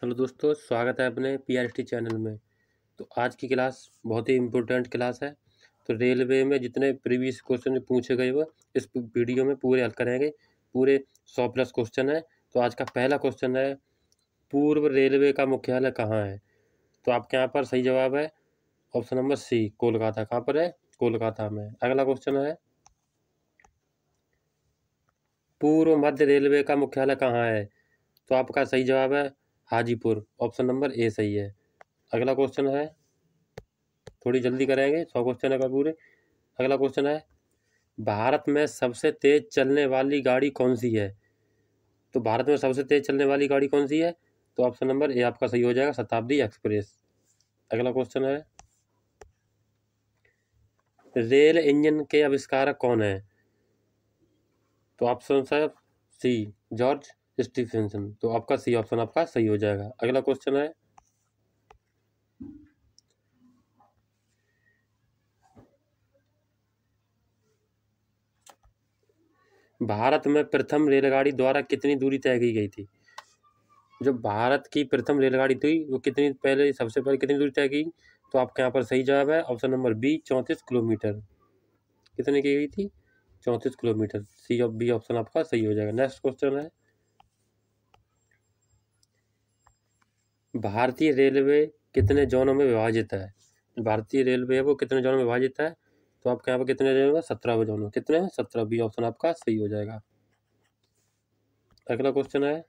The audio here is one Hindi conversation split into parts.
हेलो दोस्तों, स्वागत है अपने पीआरटी चैनल में। तो आज की क्लास बहुत ही इम्पोर्टेंट क्लास है। तो रेलवे में जितने प्रीवियस क्वेश्चन पूछे गए वो इस वीडियो में पूरे हल करेंगे। पूरे 100+ क्वेश्चन है। तो आज का पहला क्वेश्चन है, पूर्व रेलवे का मुख्यालय कहाँ है? तो आपके यहाँ पर सही जवाब है ऑप्शन नंबर सी, कोलकाता। कहाँ पर है? कोलकाता में। अगला क्वेश्चन है, पूर्व मध्य रेलवे का मुख्यालय कहाँ है? तो आपका सही जवाब है हाजीपुर। ऑप्शन नंबर ए सही है। अगला क्वेश्चन है, थोड़ी जल्दी करेंगे, 100 क्वेश्चन है का पूरे। अगला क्वेश्चन है, भारत में सबसे तेज चलने वाली गाड़ी कौन सी है? तो भारत में सबसे तेज चलने वाली गाड़ी कौन सी है? तो ऑप्शन नंबर ए आपका सही हो जाएगा, शताब्दी एक्सप्रेस। अगला क्वेश्चन है, रेल इंजन के आविष्कारक कौन है? तो ऑप्शन है सी, जॉर्ज स्टीफेंसन। तो आपका सी ऑप्शन आपका सही हो जाएगा। अगला क्वेश्चन है, भारत में प्रथम रेलगाड़ी द्वारा कितनी दूरी तय की गई थी? जो भारत की प्रथम रेलगाड़ी थी वो सबसे पहले कितनी दूरी तय की? तो आपके यहाँ पर सही जवाब है ऑप्शन नंबर बी, 34 किलोमीटर। कितने की गई थी? 34 किलोमीटर। सी और बी ऑप्शन आपका सही हो जाएगा। नेक्स्ट क्वेश्चन है, भारतीय रेलवे कितने जोनों में विभाजित है? भारतीय रेलवे है वो कितने जोनों में विभाजित है? तो आपके यहाँ पर कितने जोनों में? 17 जोनों। कितने? 17। बी ऑप्शन आपका सही हो जाएगा। अगला क्वेश्चन है,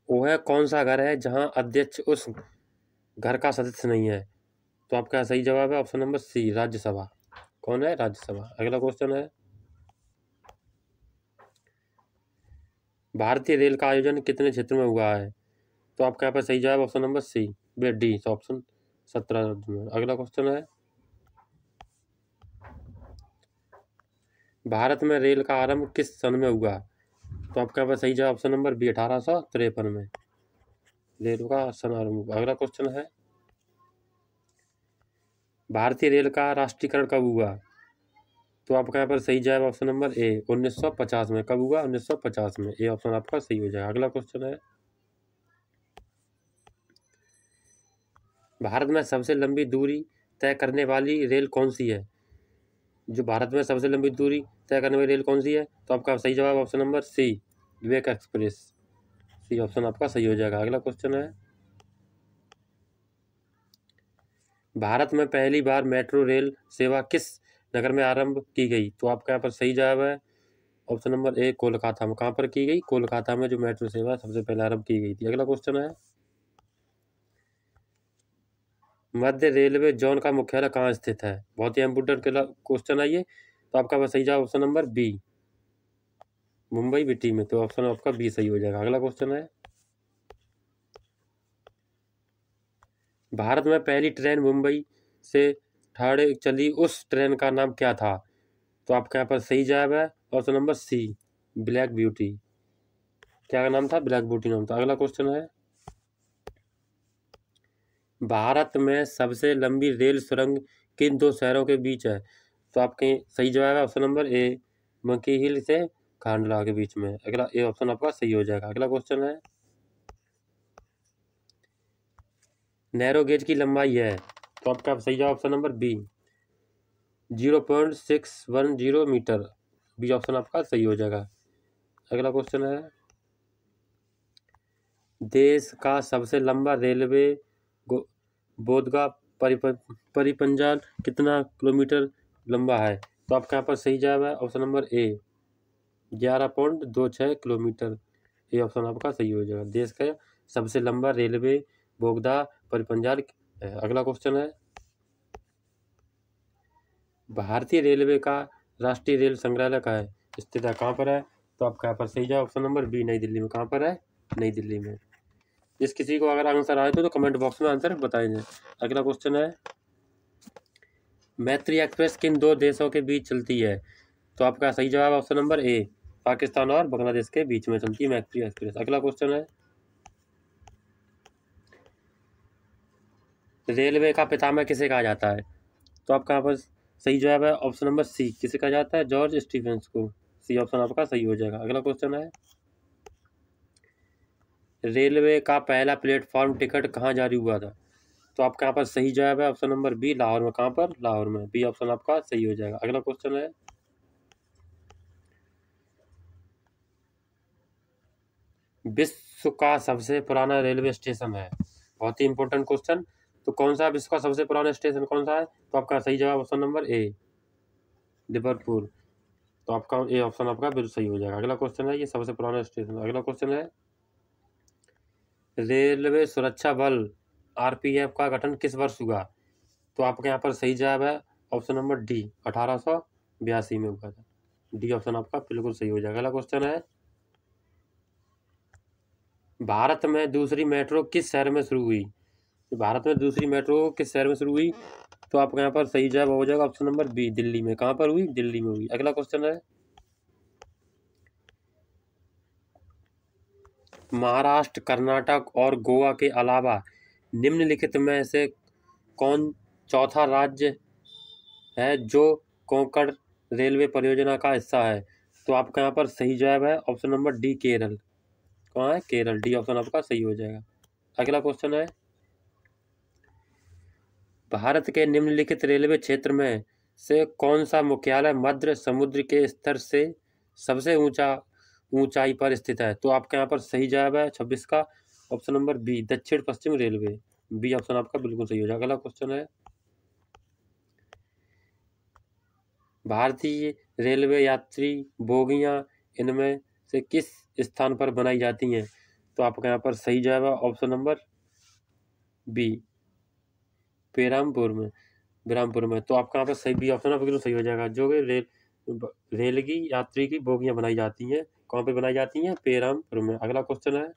वह कौन सा घर है जहां अध्यक्ष उस घर का सदस्य नहीं है? तो आपका सही जवाब है ऑप्शन नंबर सी, राज्यसभा। कौन है? राज्यसभा। अगला क्वेश्चन है, भारतीय रेल का आयोजन कितने क्षेत्र में हुआ है? तो आपका यहाँ पर सही जवाब ऑप्शन नंबर सी, वे डी ऑप्शन 17 राज्य में। अगला क्वेश्चन है, भारत में रेल का आरंभ किस सन में हुआ? तो आपका यहाँ पर सही जवाब ऑप्शन नंबर बी, 1853 में रेल का सन आरंभ हुआ। अगला क्वेश्चन है, भारतीय रेल का राष्ट्रीयकरण कब हुआ? तो आपका यहाँ पर सही जवाब ऑप्शन नंबर ए, 1950 में। कब हुआ? 1950 में। ए ऑप्शन आपका सही हो जाएगा। अगला क्वेश्चन है, भारत में सबसे लंबी दूरी तय करने वाली रेल कौन सी है? जो भारत में सबसे लंबी दूरी तय करने वाली रेल कौन सी है? तो आपका सही जवाब ऑप्शन नंबर सी, विवेक एक्सप्रेस। सी ऑप्शन आपका सही हो जाएगा। अगला क्वेश्चन है, भारत में पहली बार मेट्रो रेल सेवा किस नगर में आरंभ की गई? तो आपका यहाँ पर सही जवाब है ऑप्शन नंबर ए, कोलकाता में। कहाँ पर की गई? कोलकाता में जो मेट्रो सेवा सबसे पहले आरंभ की गई थी। अगला क्वेश्चन है, मध्य रेलवे जोन का मुख्यालय कहाँ स्थित है? बहुत ही इंपोर्टेंट क्वेश्चन है ये। तो आपका सही जवाब option number B, Mumbai VT में। तो ऑप्शन आपका बी सही हो जाएगा। अगला क्वेश्चन है, भारत में पहली ट्रेन मुंबई से ठाणे चली उस ट्रेन का नाम क्या था? तो आपके यहाँ पर सही जवाब है option number C, black beauty. क्या नाम था? ब्लैक ब्यूटी नाम था। अगला क्वेश्चन है, भारत में सबसे लंबी रेल सुरंग किन दो शहरों के बीच है? तो आपके सही जवाब है ऑप्शन नंबर ए, मंकी हिल से खांडला के बीच में। अगला ए ऑप्शन आपका सही हो जाएगा। अगला क्वेश्चन है, नैरो गेज की लंबाई है? तो आपका सही जवाब option number B, 0.610 metre. B option आपका सही हो जाएगा। अगला क्वेश्चन है, देश का सबसे लंबा रेलवे बोधगा परिपंजाल कितना किलोमीटर लंबा है? तो आपके यहाँ पर सही जवाब है ऑप्शन नंबर ए, 11.26 किलोमीटर। ये ऑप्शन आपका सही हो जाएगा। देश का सबसे लंबा रेलवे बोगदा परिपंजाल है। अगला क्वेश्चन है, भारतीय रेलवे का राष्ट्रीय रेल संग्रहालय कहाँ है स्थित है? कहाँ पर है? तो आपका यहाँ पर सही जवाब ऑप्शन नंबर बी, नई दिल्ली में। कहाँ पर है? नई दिल्ली में। जिस किसी को अगर आंसर आए तो कमेंट बॉक्स में आंसर बताएंगे। अगला क्वेश्चन है, मैत्री एक्सप्रेस किन दो देशों के बीच चलती है? तो आपका सही जवाब ऑप्शन नंबर ए, पाकिस्तान और बांग्लादेश के बीच में चलती है मैत्री एक्सप्रेस। अगला क्वेश्चन है, रेलवे का पितामह किसे कहा जाता है? तो आपका यहाँ पर सही जवाब है ऑप्शन नंबर सी, किसे कहा जाता है? जॉर्ज स्टीफेंस को। सी ऑप्शन आपका सही हो जाएगा। अगला क्वेश्चन है, रेलवे का पहला प्लेटफॉर्म टिकट कहाँ जारी हुआ था? तो आपका यहाँ पर सही जवाब है ऑप्शन नंबर बी, लाहौर में। कहाँ पर? लाहौर में। बी ऑप्शन आपका सही हो जाएगा। अगला क्वेश्चन है, विश्व का सबसे पुराना रेलवे स्टेशन है। बहुत ही इंपॉर्टेंट क्वेश्चन। तो कौन सा विश्व का सबसे पुराना स्टेशन कौन सा है? तो आपका सही जवाब ऑप्शन नंबर ए, लिवरपूल। तो आपका ए ऑप्शन आपका बिल्कुल सही हो जाएगा। अगला क्वेश्चन है, ये सबसे पुराना स्टेशन। अगला क्वेश्चन है, रेलवे सुरक्षा बल आरपीएफ का गठन किस वर्ष हुआ? तो आपके यहाँ पर सही जवाब है ऑप्शन नंबर डी, 1882 में हुआ था। डी ऑप्शन आपका बिल्कुल सही हो जाएगा। अगला क्वेश्चन है, भारत में दूसरी मेट्रो किस शहर में शुरू हुई? तो भारत में दूसरी मेट्रो किस शहर में शुरू हुई? तो आपके यहाँ पर सही जवाब हो जाएगा ऑप्शन नंबर बी, दिल्ली में। कहाँ पर हुई? दिल्ली में हुई। अगला क्वेश्चन है, महाराष्ट्र, कर्नाटक और गोवा के अलावा निम्नलिखित में से कौन चौथा राज्य है जो कोंकण रेलवे परियोजना का हिस्सा है? तो आपका यहाँ पर सही जवाब है ऑप्शन नंबर डी, केरल। कहाँ है? केरल। डी ऑप्शन आपका सही हो जाएगा। अगला क्वेश्चन है, भारत के निम्नलिखित रेलवे क्षेत्र में से कौन सा मुख्यालय मध्य समुद्र के स्तर से सबसे ऊंचाई पर स्थित है? तो आपके यहाँ पर सही जवाब है 26 का ऑप्शन नंबर बी, दक्षिण पश्चिम रेलवे। बी ऑप्शन आपका बिल्कुल सही हो जाएगा। अगला क्वेश्चन है, भारतीय रेलवे यात्री बोगियां इनमें से किस स्थान पर बनाई जाती हैं? तो आपके यहाँ पर सही जवाब है ऑप्शन नंबर बी, बेरामपुर में। तो आपका यहाँ पर सही बी ऑप्शन बिल्कुल सही हो जाएगा। जो कि रेल की यात्री की बोगियां बनाई जाती हैं, कहाँ पे बनाई जाती हैं? बेरामपुर में। अगला क्वेश्चन है,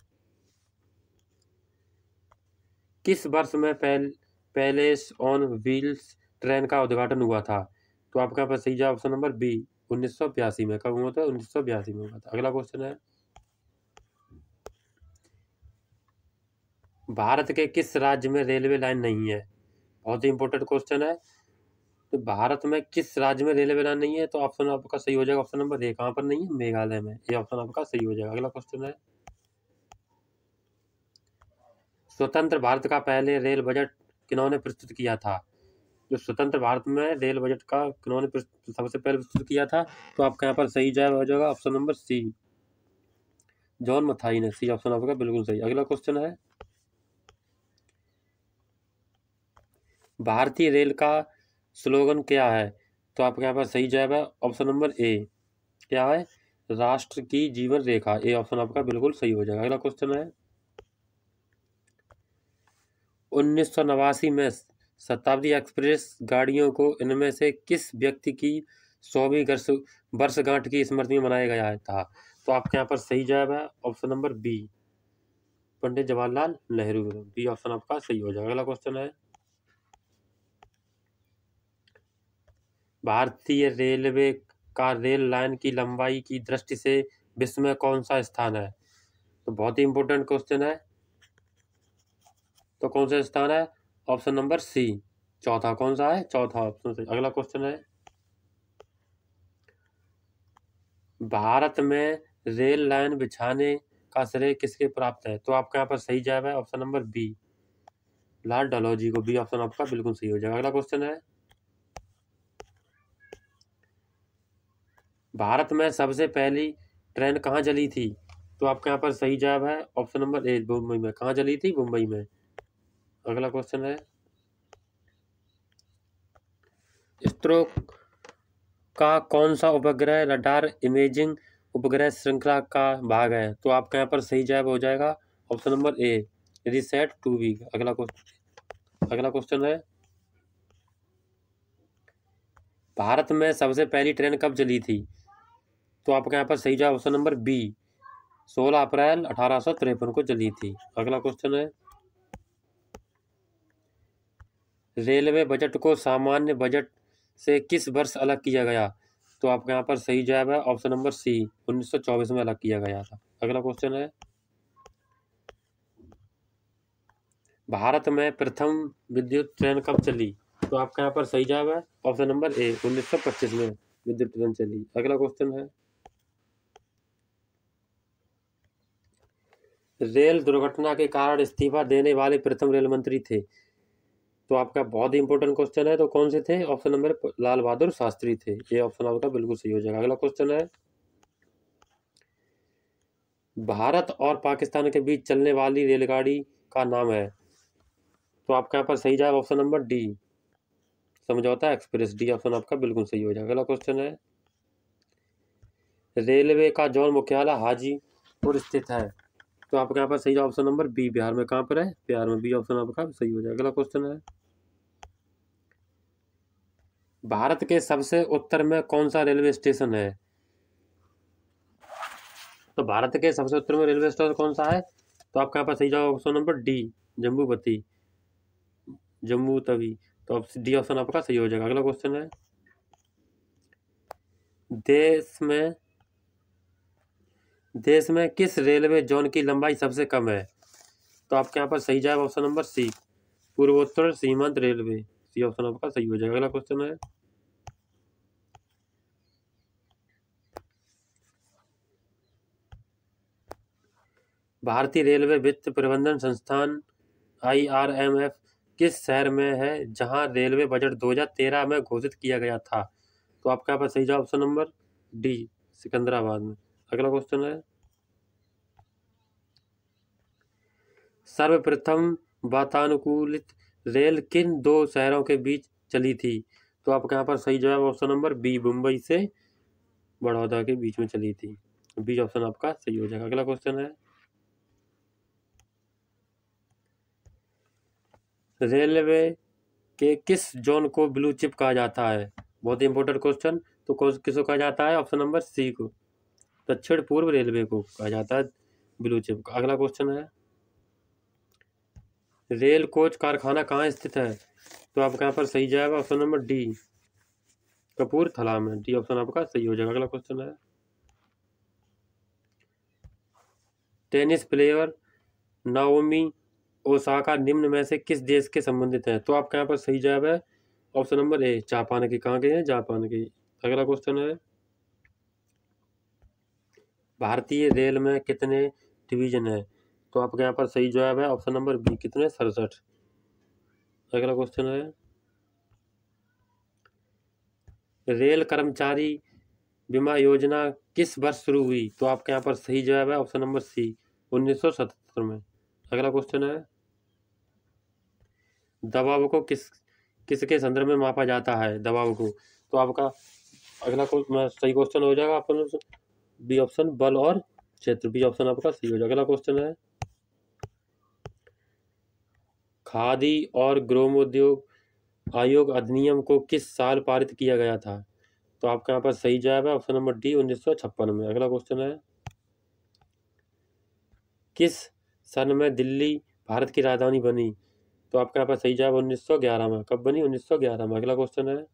किस वर्ष में पैलेस ऑन व्हील्स ट्रेन का उद्घाटन हुआ था? तो आपका यहाँ पर सही जवाब ऑप्शन नंबर बी, 1982 में। कब हुआ था? 1982 में हुआ था। अगला क्वेश्चन है, भारत के किस राज्य में रेलवे लाइन नहीं है? बहुत ही इंपॉर्टेंट क्वेश्चन है। तो भारत में किस राज्य में रेलवे लाइन नहीं है? तो ऑप्शन आपका सही हो जाएगा ऑप्शन नंबर ए। कहाँ पर नहीं है? मेघालय में। ये ऑप्शन आपका सही हो जाएगा। अगला क्वेश्चन है, स्वतंत्र भारत का पहले रेल बजट किन्होंने प्रस्तुत किया था? जो स्वतंत्र भारत में रेल बजट का किन्होंने सबसे पहले प्रस्तुत किया था? तो आपका यहाँ पर सही जवाब हो जाएगा option number C, John Mathai ने। सी ऑप्शन आपका बिल्कुल सही। अगला क्वेश्चन है, भारतीय रेल का स्लोगन क्या है? तो आपके यहाँ पर सही जवाब है ऑप्शन नंबर ए, क्या है? राष्ट्र की जीवन रेखा। ए ऑप्शन आपका बिल्कुल सही हो जाएगा। अगला क्वेश्चन है, 1989 में शताब्दी एक्सप्रेस गाड़ियों को इनमें से किस व्यक्ति की 100वीं वर्षगांठ की स्मृति में मनाया गया था? तो आपके यहाँ पर सही जवाब है option number B, Pandit Jawaharlal Nehru. B option आपका सही हो जाएगा। अगला क्वेश्चन है, भारतीय रेलवे का रेल लाइन की लंबाई की दृष्टि से विश्व में कौन सा स्थान है? तो बहुत ही इंपॉर्टेंट क्वेश्चन है। तो कौन सा स्थान है? ऑप्शन नंबर सी, चौथा। कौन सा है? चौथा ऑप्शन सही। अगला क्वेश्चन है, भारत में रेल लाइन बिछाने का श्रेय किसके प्राप्त है? तो आपका यहाँ पर सही जवाब है option number B, Lord Dalhousie को। बी ऑप्शन आपका बिल्कुल सही हो जाएगा। अगला क्वेश्चन है, भारत में सबसे पहली ट्रेन कहाँ चली थी? तो आपके यहाँ पर सही जवाब है ऑप्शन नंबर ए, मुंबई में। कहाँ चली थी? मुंबई में। अगला क्वेश्चन है, इसरो का कौन सा उपग्रह रडार इमेजिंग उपग्रह श्रृंखला का भाग है? तो आपका यहाँ पर सही जवाब हो जाएगा option number A, RISAT 2B। अगला क्वेश्चन है, भारत में सबसे पहली ट्रेन कब चली थी? तो आपके यहाँ पर सही जवाब ऑप्शन नंबर बी, 16 अप्रैल 1853 को चली थी। अगला क्वेश्चन है, रेलवे बजट को सामान्य बजट से किस वर्ष अलग किया गया? तो आपके यहाँ पर सही जवाब है ऑप्शन नंबर सी, 1924 में अलग किया गया था। अगला क्वेश्चन है, भारत में प्रथम विद्युत ट्रेन कब चली? तो आपका यहाँ पर सही जवाब है ऑप्शन नंबर ए, 1925 में विद्युत ट्रेन चली। अगला क्वेश्चन है, रेल दुर्घटना के कारण इस्तीफा देने वाले प्रथम रेल मंत्री थे। तो आपका बहुत ही इंपॉर्टेंट क्वेश्चन है। तो कौन से थे? ऑप्शन नंबर लाल बहादुर शास्त्री थे। ये ऑप्शन आपका बिल्कुल सही हो जाएगा। अगला क्वेश्चन है, भारत और पाकिस्तान के बीच चलने वाली रेलगाड़ी का नाम है। तो आपका यहाँ पर सही जवाब ऑप्शन नंबर डी, समझौता एक्सप्रेस। डी ऑप्शन आपका बिल्कुल सही हो जाएगा। अगला क्वेश्चन है, रेलवे का जोन मुख्यालय हाजीपुर स्थित है। तो आपका यहाँ पर सही जवाब ऑप्शन नंबर बी, बिहार में। कहाँ पर है? बिहार में। बी ऑप्शन आपका सही हो जाएगा। अगला क्वेश्चन है, भारत के सबसे उत्तर में कौन सा रेलवे स्टेशन है? तो भारत के सबसे उत्तर में रेलवे स्टेशन कौन सा है? तो आपका यहाँ पर सही जवाब ऑप्शन नंबर डी, जम्मूवती, जम्मू तवी। तो डी ऑप्शन आपका सही हो जाएगा। अगला क्वेश्चन है, देश में किस रेलवे जोन की लंबाई सबसे कम है? तो आपके यहाँ पर सही जवाब ऑप्शन नंबर सी, पूर्वोत्तर सीमांत रेलवे। सी ऑप्शन आपका सही हो जाएगा। अगला क्वेश्चन है, भारतीय रेलवे वित्त प्रबंधन संस्थान IRMF किस शहर में है जहां रेलवे बजट 2013 में घोषित किया गया था? तो आपका यहाँ पर सही जवाब ऑप्शन नंबर डी, सिकंदराबाद में। अगला क्वेश्चन है, सर्वप्रथम वातानुकूलित रेल किन दो शहरों के बीच चली थी? तो आपके यहाँ पर सही जवाब ऑप्शन नंबर बी, मुंबई से बड़ौदा के बीच में चली थी। बी ऑप्शन आपका सही हो जाएगा। अगला क्वेश्चन है, रेलवे के किस जोन को ब्लू चिप कहा जाता है? बहुत ही इंपॉर्टेंट क्वेश्चन। तो किसको कहा जाता है? ऑप्शन नंबर सी को, दक्षिण पूर्व रेलवे को कहा जाता है ब्लू चिप। अगला क्वेश्चन है, रेल कोच कारखाना कहाँ स्थित है? तो आपका यहाँ पर सही जवाब ऑप्शन नंबर डी, कपूरथला में। डी ऑप्शन आपका सही हो जाएगा। अगला क्वेश्चन है, टेनिस प्लेयर नाओमी ओसाका निम्न में से किस देश के संबंधित है? तो आपका यहाँ पर सही जवाब है ऑप्शन नंबर ए, जापान के। कहाँ के हैं? जापान के। अगला क्वेश्चन है, भारतीय रेल में कितने डिवीजन है? तो आपके यहाँ पर सही जवाब है ऑप्शन नंबर बी, कितने? 67। अगला क्वेश्चन है, रेल कर्मचारी बीमा योजना किस वर्ष शुरू हुई? तो आपके यहाँ पर सही जवाब है ऑप्शन नंबर सी, 1977 में। अगला क्वेश्चन है, दबाव को किसके संदर्भ में मापा जाता है? दबाव को। तो आपका अगला सही क्वेश्चन हो जाएगा अपन बी ऑप्शन, बल और क्षेत्र। बी ऑप्शन आपका सही हो जाएगा। अगला क्वेश्चन है, खादी और ग्रामोद्योग आयोग अधिनियम को किस साल पारित किया गया था? तो आपका यहाँ पर सही जवाब है ऑप्शन नंबर डी, 1956 में। अगला क्वेश्चन है, किस सन में दिल्ली भारत की राजधानी बनी? तो आपका यहाँ पर सही जवाब 1911 में। कब बनी? 1911 में। अगला क्वेश्चन है,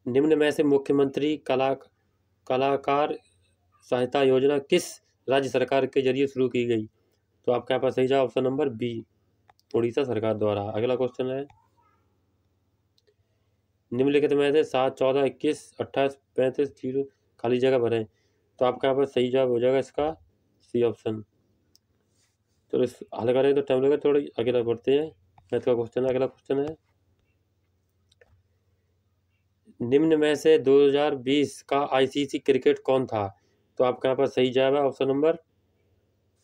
निम्न में से मुख्यमंत्री कलाकार सहायता योजना किस राज्य सरकार के जरिए शुरू की गई? तो आपके यहाँ पर सही जवाब ऑप्शन नंबर बी, उड़ीसा सरकार द्वारा। अगला क्वेश्चन है, निम्नलिखित में से 7, 14, 21, 28, 35 0 खाली जगह भरें। तो आपका यहाँ पर सही जवाब हो जाएगा इसका सी ऑप्शन। तो इस हल करें तो टाइम लगेगा, थोड़ी आगे बढ़ते हैं। मैथ का क्वेश्चन है। अगला क्वेश्चन है, निम्न में से 2020 का ICC क्रिकेट कौन था? तो आपका यहाँ पर सही जवाब है option number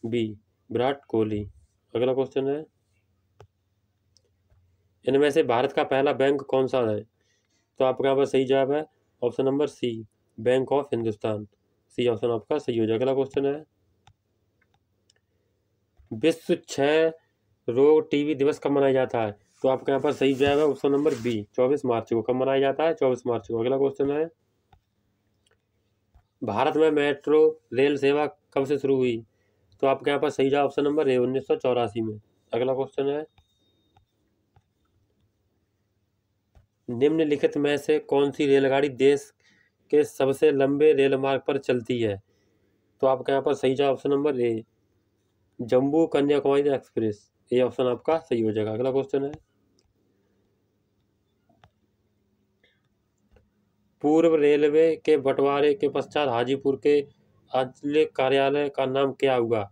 B, Virat Kohli. अगला क्वेश्चन है, इनमें से भारत का पहला बैंक कौन सा है? तो आपका यहाँ पर सही जवाब है option number C, bank of Hindustan. C option आपका सही हो जाएगा। अगला क्वेश्चन है, विश्व क्षय रोग टीबी दिवस कब मनाया जाता है? तो आपका यहाँ पर सही जवाब है ऑप्शन नंबर बी, 24 मार्च को। कब मनाया जाता है? 24 मार्च को। अगला क्वेश्चन है, भारत में मेट्रो रेल सेवा कब से शुरू हुई? तो आपके यहाँ पर सही जवाब ऑप्शन नंबर ए, 1984 में। अगला क्वेश्चन है, निम्नलिखित में से कौन सी रेलगाड़ी देश के सबसे लंबे रेल मार्ग पर चलती है? तो आपके यहाँ पर सही जवाब option number A, Jammu Kanyakumari express. ये ऑप्शन आपका सही हो जाएगा। अगला क्वेश्चन है, पूर्व रेलवे के बंटवारे के पश्चात हाजीपुर के आंचलिक कार्यालय का नाम क्या हुआ?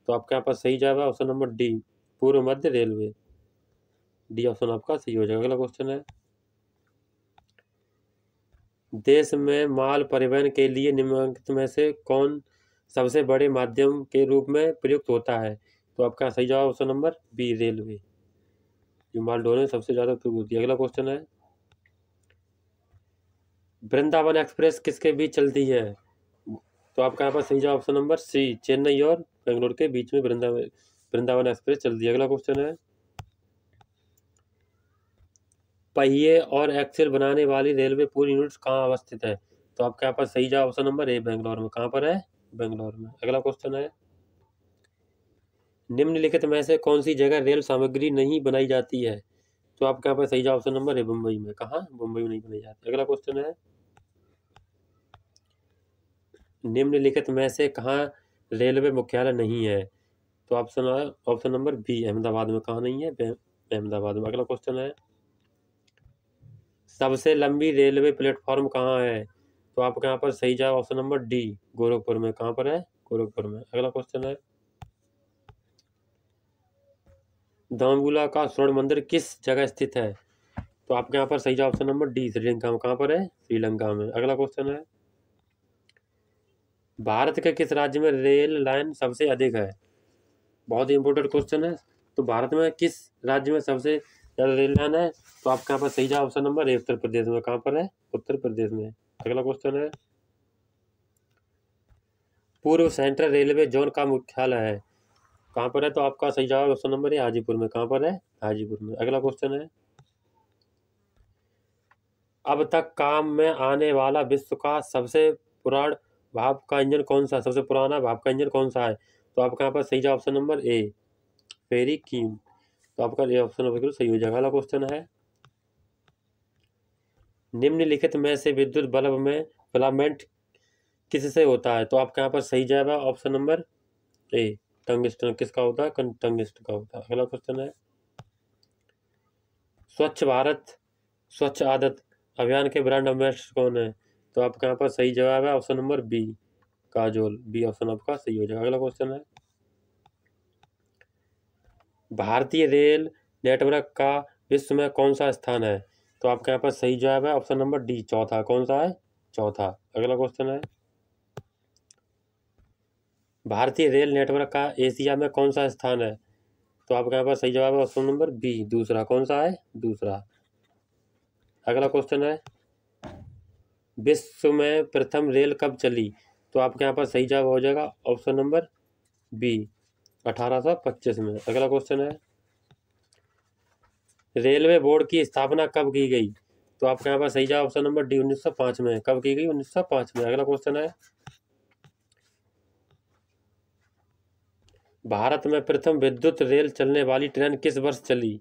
तो आपके यहाँ पर सही जवाब है ऑप्शन नंबर डी, पूर्व मध्य रेलवे। डी ऑप्शन आपका सही हो जाएगा। अगला क्वेश्चन है, देश में माल परिवहन के लिए निम्नलिखित में से कौन सबसे बड़े माध्यम के रूप में प्रयुक्त होता है? तो आपका सही जवाब ऑप्शन नंबर बी, रेलवे, जो माल ढोने में सबसे ज्यादा उपयोग होती है। अगला क्वेश्चन है, वृंदावन एक्सप्रेस किसके बीच चलती है? तो आपका यहाँ पर सही जवाब ऑप्शन नंबर सी, चेन्नई और बेंगलोर के बीच में वृंदावन एक्सप्रेस चलती है। अगला क्वेश्चन है, पहिए और एक्सेल बनाने वाली रेलवे पूरी यूनिट्स कहाँ अवस्थित है? तो आपके यहाँ पर सही जवाब ऑप्शन नंबर ए, बेंगलोर में। कहाँ पर है? बेंगलोर में। अगला क्वेश्चन है, निम्नलिखित में से कौन सी जगह रेल सामग्री नहीं बनाई जाती है? तो आपके यहाँ पर सही जवाब ऑप्शन नंबर है, मुंबई में। कहाँ? मुंबई में नहीं बनाई जाती। अगला क्वेश्चन है, निम्नलिखित में से कहाँ रेलवे मुख्यालय नहीं है? तो ऑप्शन नंबर बी, अहमदाबाद में। कहाँ नहीं है? अहमदाबाद में। अगला क्वेश्चन है, सबसे लंबी रेलवे प्लेटफॉर्म कहाँ है? तो आपके यहाँ पर सही जवाब ऑप्शन नंबर डी, गोरखपुर में। कहाँ पर है? गोरखपुर में। अगला क्वेश्चन है, धामगुला का स्वर्ण मंदिर किस जगह स्थित है? तो आपके यहाँ पर सही जवाब ऑप्शन नंबर डी, श्रीलंका में। कहाँ पर है? श्रीलंका में। अगला क्वेश्चन है, भारत के किस राज्य में रेल लाइन सबसे अधिक है? बहुत ही इंपॉर्टेंट क्वेश्चन है। तो भारत में किस राज्य में सबसे ज्यादा रेल लाइन है? तो आपके यहाँ पर सही जवाब option number A, Uttar Pradesh में। कहाँ पर है? उत्तर प्रदेश में। अगला क्वेश्चन है, पूर्व सेंट्रल रेलवे जोन का मुख्यालय है कहाँ पर है? तो आपका सही जवाब ऑप्शन नंबर ए, हाजीपुर में। कहाँ पर है? हाजीपुर में। अगला क्वेश्चन है, अब तक काम में आने वाला विश्व का सबसे पुराना भाप का इंजन कौन सा? सबसे पुराना भाप का इंजन कौन सा है? तो आपका यहाँ पर सही जवाब ऑप्शन नंबर ए, फेरी कीम। तो आपका ये ऑप्शन बिल्कुल सही हो जाएगा। अगला क्वेश्चन है, निम्नलिखित में से विद्युत बल्ब में फिलामेंट किससे होता है? तो आपके यहाँ पर सही जवाब है ऑप्शन नंबर ए, टंगस्टन। किसका होता है? टंगस्टन का होता है। अगला क्वेश्चन है, स्वच्छ भारत स्वच्छ आदत अभियान के ब्रांड एम्बेसडर कौन है? तो आपके यहाँ पर सही जवाब है option number B, Kajol. B option आपका सही हो जाएगा। अगला क्वेश्चन है, भारतीय रेल नेटवर्क का विश्व में कौन सा स्थान है? तो आपके यहाँ पर सही जवाब है ऑप्शन नंबर डी, चौथा। कौन सा है? चौथा। अगला क्वेश्चन है, भारतीय रेल नेटवर्क का एशिया में कौन सा स्थान है? तो आपके यहाँ पर सही जवाब है ऑप्शन नंबर बी, दूसरा। कौन सा है? दूसरा। अगला क्वेश्चन है, विश्व में प्रथम रेल कब चली? तो आपके यहाँ पर सही जवाब हो जाएगा ऑप्शन नंबर बी, 1825 में। अगला क्वेश्चन है, रेलवे बोर्ड की स्थापना कब की गई? तो आपके यहाँ पर सही जवाब ऑप्शन नंबर डी, 1905 में। कब की गई? 1905 में। अगला क्वेश्चन है, भारत में प्रथम विद्युत रेल चलने वाली ट्रेन किस वर्ष चली?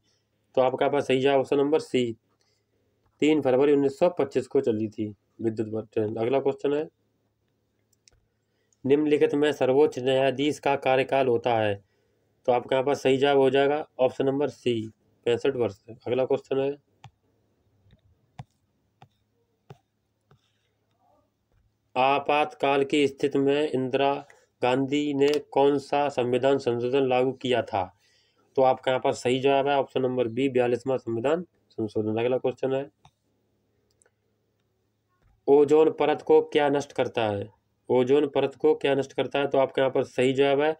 तो आपके पास सही जवाब ऑप्शन नंबर सी, 3 फरवरी 1925 को चली थी विद्युत ट्रेन। अगला क्वेश्चन है, निम्नलिखित में सर्वोच्च न्यायाधीश का कार्यकाल होता है? तो आपके यहाँ पास सही जवाब हो जाएगा ऑप्शन नंबर सी, 65 वर्ष। अगला क्वेश्चन है, आपातकाल की स्थिति में इंदिरा गांधी ने कौन सा संविधान संशोधन लागू किया था? तो आपका यहाँ पर सही जवाब है ऑप्शन नंबर बी, 42वां संविधान संशोधन। अगला क्वेश्चन है, ओजोन परत को क्या नष्ट करता है? ओजोन परत को क्या नष्ट करता है? तो आपके यहाँ पर सही जवाब है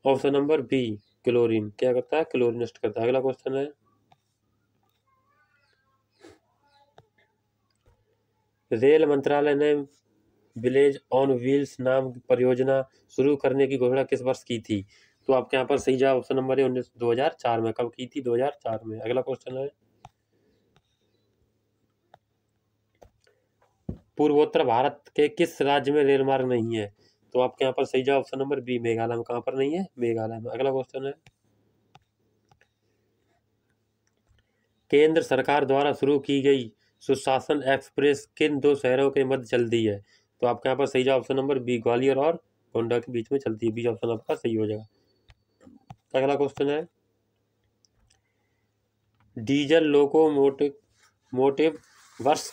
ऑप्शन नंबर बी, क्लोरीन। क्या करता है? क्लोरीन नष्ट करता है। अगला क्वेश्चन है, रेल मंत्रालय ने विलेज ऑन व्हील्स नाम की परियोजना शुरू करने की घोषणा किस वर्ष की थी? तो आपके यहाँ पर सही जवाब ऑप्शन नंबर है 2004 में। कब की थी? 2004 में। अगला क्वेश्चन है, पूर्वोत्तर भारत के किस राज्य में रेल मार्ग नहीं है? तो आपके यहाँ पर सही जवाब ऑप्शन नंबर बी, मेघालय में। कहाँ पर नहीं है? मेघालय में। अगला क्वेश्चन है, केंद्र सरकार द्वारा शुरू की गई सुशासन एक्सप्रेस किन दो शहरों के मध्य चलती है? तो आपके यहाँ पर सही जवाब ऑप्शन नंबर बी, ग्वालियर और गोंडा के बीच में चलती है। बी ऑप्शन आपका सही हो जाएगा। अगला क्वेश्चन है, डीजल लोकोमोटिव वर्ष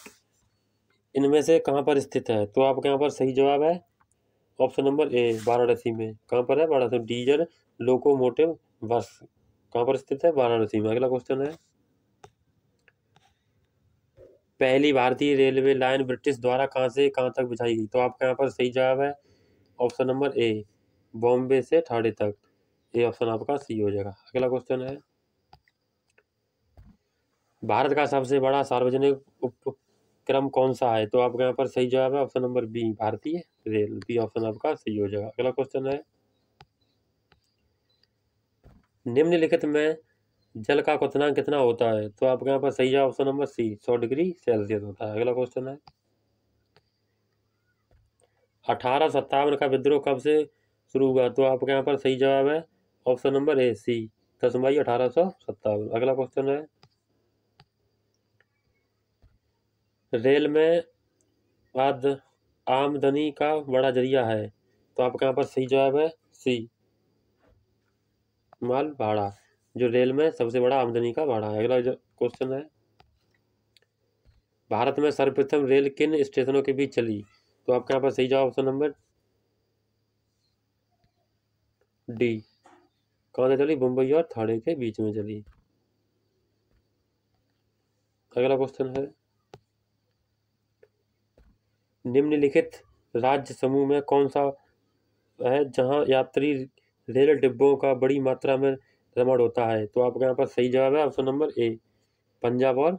इनमें से कहाँ पर स्थित है? तो आपके यहाँ पर सही जवाब है ऑप्शन नंबर ए वाराणसी में। कहाँ पर है? वाराणसी। डीजल लोकोमोटिव बस कहाँ पर स्थित है? वाराणसी में। अगला क्वेश्चन है, पहली भारतीय रेलवे लाइन ब्रिटिश द्वारा कहाँ से कहाँ तक बिछाई गई? तो आपका यहाँ पर सही जवाब है ऑप्शन नंबर ए बॉम्बे से ठाणे तक। ये ऑप्शन आपका सी हो जाएगा। अगला क्वेश्चन है, भारत का सबसे बड़ा सार्वजनिक उपक्रम कौन सा है? तो आपका यहाँ पर सही जवाब है ऑप्शन नंबर बी भारतीय रेल। बी ऑप्शन आपका सही हो जाएगा। अगला क्वेश्चन है, निम्नलिखित में जल का क्वथनांक कितना होता है? तो आपके यहाँ पर सही जवाब option number C 100 degree Celsius होता है। अगला क्वेश्चन है, 1857 का विद्रोह कब से शुरू हुआ? तो आपके यहाँ पर सही जवाब है ऑप्शन नंबर ए सी 10 मई 1857। अगला क्वेश्चन है, रेल में आमदनी का बड़ा जरिया है? तो आपके यहाँ पर सही जवाब है सी माल भाड़ा, जो रेल में सबसे बड़ा आमदनी का भाड़ा है। अगला क्वेश्चन है, भारत में सर्वप्रथम रेल किन स्टेशनों के बीच चली? तो आपके यहाँ पर सही जवाब ऑप्शन नंबर डी कहाँ से चली? मुंबई और ठाणे के बीच में चली। अगला क्वेश्चन है, निम्नलिखित राज्य समूह में कौन सा है जहां यात्री रेल डिब्बों का बड़ी मात्रा में भ्रमण होता है? तो आपके यहाँ पर सही जवाब है ऑप्शन नंबर ए पंजाब और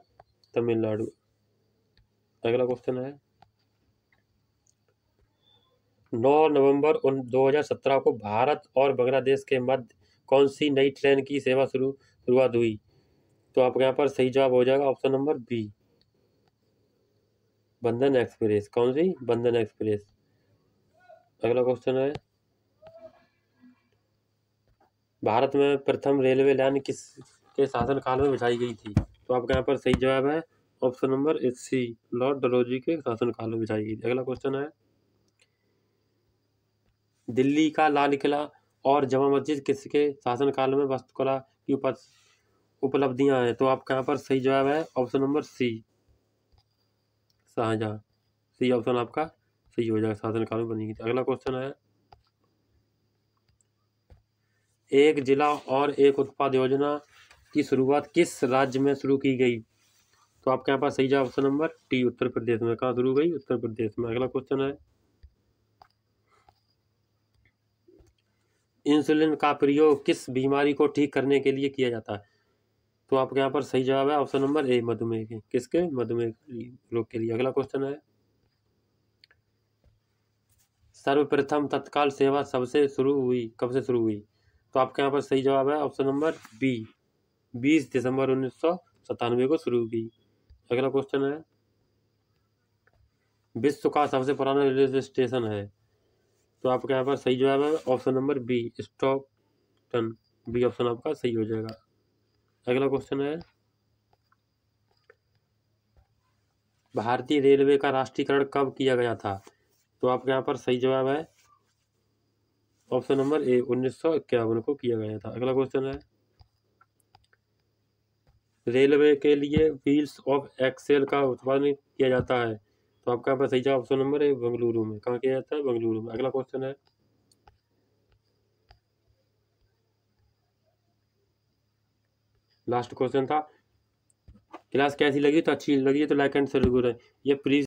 तमिलनाडु। अगला क्वेश्चन है, 9 नवंबर 2017 को भारत और बांग्लादेश के मध्य कौन सी नई ट्रेन की सेवा शुरुआत हुई? तो आपके यहाँ पर सही जवाब हो जाएगा ऑप्शन नंबर बी बंधन एक्सप्रेस। कौन सी? बंधन एक्सप्रेस। अगला क्वेश्चन है, भारत में प्रथम रेलवे लाइन किसके शासनकाल में बिछाई गई थी? तो आपके यहाँ पर सही जवाब है option number C Lord Dalhousie के शासनकाल में बिछाई गई थी। अगला क्वेश्चन है, दिल्ली का लाल किला और जमा मस्जिद किसके शासनकाल में वास्तुकला की उपलब्धियां हैं? तो आपका यहाँ पर सही जवाब है option number C Shahjahan. C option आपका सही हो जाएगा, शासनकाल में बनी गई थी। अगला क्वेश्चन है, एक जिला और एक उत्पाद योजना की शुरुआत किस राज्य में शुरू की गई? तो आपके यहाँ पास सही जवाब option number T Uttar Pradesh में। कहाँ शुरू गई? उत्तर प्रदेश में। अगला क्वेश्चन है, इंसुलिन का प्रयोग किस बीमारी को ठीक करने के लिए किया जाता है? तो आपके यहाँ पर सही जवाब है ऑप्शन नंबर ए मधुमेह के। किसके? मधुमेह रोग के लिए। अगला क्वेश्चन है, सर्वप्रथम तत्काल सेवा कब से शुरू हुई? तो आपके यहाँ पर सही जवाब है ऑप्शन नंबर बी 20 दिसंबर 1997 को शुरू की। अगला क्वेश्चन है, विश्व का सबसे पुराना रेलवे स्टेशन है? तो आपके यहाँ पर सही जवाब है option number B Stockton. B option आपका सही हो जाएगा। अगला क्वेश्चन है, भारतीय रेलवे का राष्ट्रीयकरण कब किया गया था? तो आपके यहाँ पर सही जवाब है ऑप्शन नंबर ए 1951 को किया गया था। अगला क्वेश्चन है, रेलवे के लिए व्हील्स ऑफ एक्सेल का उत्पादन किया जाता है? तो आपका यहाँ पर सही जवाब ऑप्शन नंबर ए बेंगलुरु में। कहाँ किया जाता है? बेंगलुरु में। अगला क्वेश्चन है, लास्ट क्वेश्चन था, क्लास कैसी लगी? तो अच्छी लगी तो लाइक एंड शेयर जरूर है। ये प्लीज